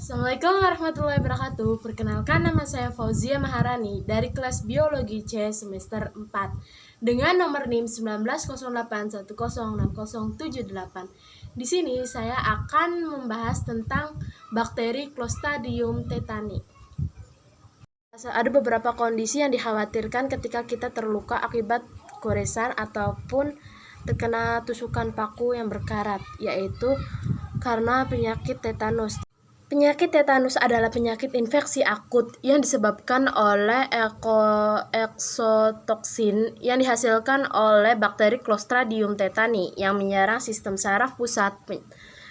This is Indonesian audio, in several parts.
Assalamualaikum warahmatullahi wabarakatuh. Perkenalkan, nama saya Fauzia Maharani dari kelas Biologi C semester 4 dengan nomor NIM 1908106078. Di sini saya akan membahas tentang bakteri Clostridium tetani. Ada beberapa kondisi yang dikhawatirkan ketika kita terluka akibat goresan ataupun terkena tusukan paku yang berkarat, yaitu karena penyakit tetanus. Penyakit tetanus adalah penyakit infeksi akut yang disebabkan oleh eksotoksin yang dihasilkan oleh bakteri Clostridium tetani yang menyerang sistem saraf pusat.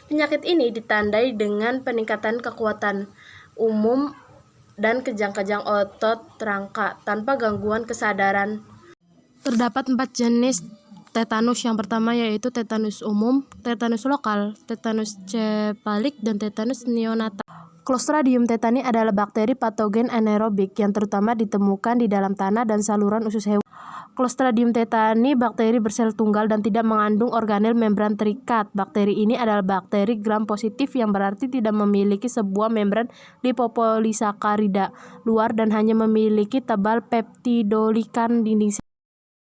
Penyakit ini ditandai dengan peningkatan kekuatan umum dan kejang-kejang otot rangka tanpa gangguan kesadaran. Terdapat 4 jenis tetanus. Yang pertama yaitu tetanus umum, tetanus lokal, tetanus cephalic, dan tetanus neonatal. Clostridium tetani adalah bakteri patogen anaerobik yang terutama ditemukan di dalam tanah dan saluran usus hewan. Clostridium tetani bakteri bersel tunggal dan tidak mengandung organel membran terikat. Bakteri ini adalah bakteri gram positif yang berarti tidak memiliki sebuah membran lipopolisakarida luar dan hanya memiliki tebal peptidoglycan dinding.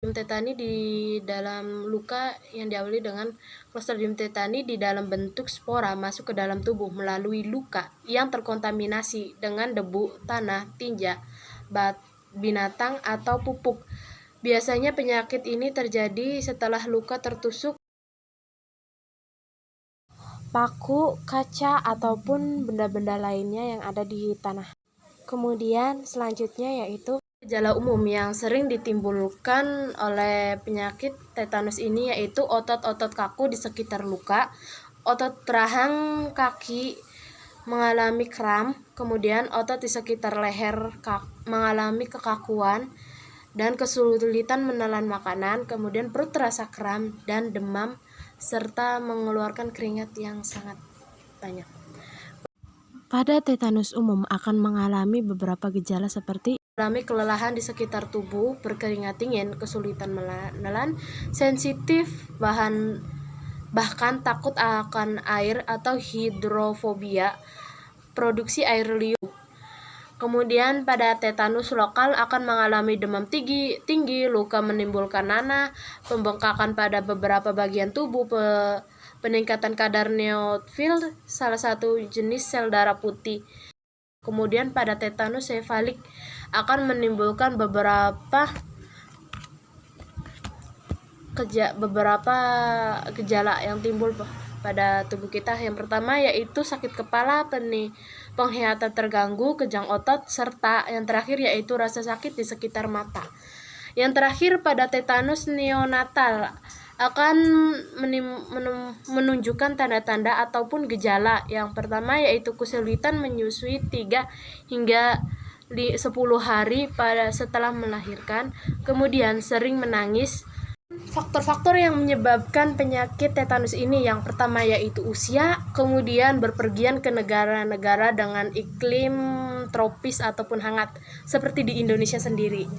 Tetani di dalam luka yang diawali dengan Clostridium tetani di dalam bentuk spora masuk ke dalam tubuh melalui luka yang terkontaminasi dengan debu, tanah, tinja, binatang, atau pupuk. Biasanya penyakit ini terjadi setelah luka tertusuk paku, kaca, ataupun benda-benda lainnya yang ada di tanah. Kemudian selanjutnya yaitu gejala umum yang sering ditimbulkan oleh penyakit tetanus ini yaitu otot-otot kaku di sekitar luka, otot rahang kaki mengalami kram, kemudian otot di sekitar leher mengalami kekakuan dan kesulitan menelan makanan, kemudian perut terasa kram dan demam serta mengeluarkan keringat yang sangat banyak. Pada tetanus umum akan mengalami beberapa gejala seperti mengalami kelelahan di sekitar tubuh, berkeringat dingin, kesulitan menelan, sensitif bahkan takut akan air atau hidrofobia, produksi air liur. Kemudian pada tetanus lokal akan mengalami demam tinggi, luka menimbulkan nanah, pembengkakan pada beberapa bagian tubuh, peningkatan kadar neutrofil, salah satu jenis sel darah putih. Kemudian pada tetanus cephalic akan menimbulkan beberapa gejala yang timbul pada tubuh kita. Yang pertama yaitu sakit kepala, penglihatan terganggu, kejang otot, serta yang terakhir yaitu rasa sakit di sekitar mata. Yang terakhir pada tetanus neonatal akan menunjukkan tanda-tanda ataupun gejala. Yang pertama yaitu kesulitan menyusui 3 hingga 10 hari setelah melahirkan, kemudian sering menangis. Faktor-faktor yang menyebabkan penyakit tetanus ini yang pertama yaitu usia, kemudian berpergian ke negara-negara dengan iklim tropis ataupun hangat seperti di Indonesia sendiri,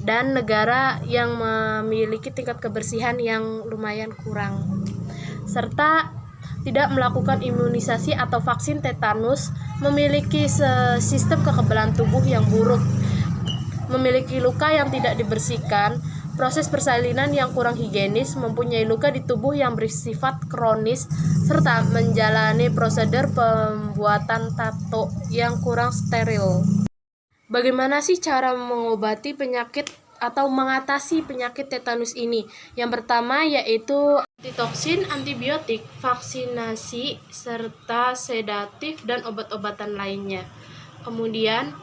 dan negara yang memiliki tingkat kebersihan yang lumayan kurang, serta tidak melakukan imunisasi atau vaksin tetanus, memiliki sistem kekebalan tubuh yang buruk, memiliki luka yang tidak dibersihkan, proses persalinan yang kurang higienis, mempunyai luka di tubuh yang bersifat kronis, serta menjalani prosedur pembuatan tato yang kurang steril. Bagaimana sih cara mengobati penyakit atau mengatasi penyakit tetanus ini? Yang pertama yaitu antitoksin, antibiotik, vaksinasi, serta sedatif dan obat-obatan lainnya. Kemudian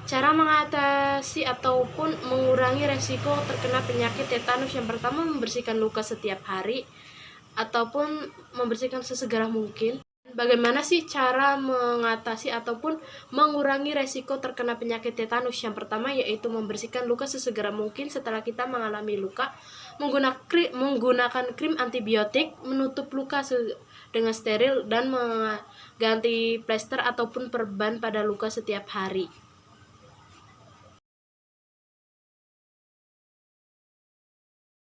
cara mengatasi ataupun mengurangi resiko terkena penyakit tetanus, yang pertama membersihkan luka setiap hari ataupun membersihkan sesegera mungkin. Bagaimana sih cara mengatasi ataupun mengurangi resiko terkena penyakit tetanus? Yang pertama yaitu membersihkan luka sesegera mungkin setelah kita mengalami luka, menggunakan krim antibiotik, menutup luka dengan steril, dan mengganti plester ataupun perban pada luka setiap hari.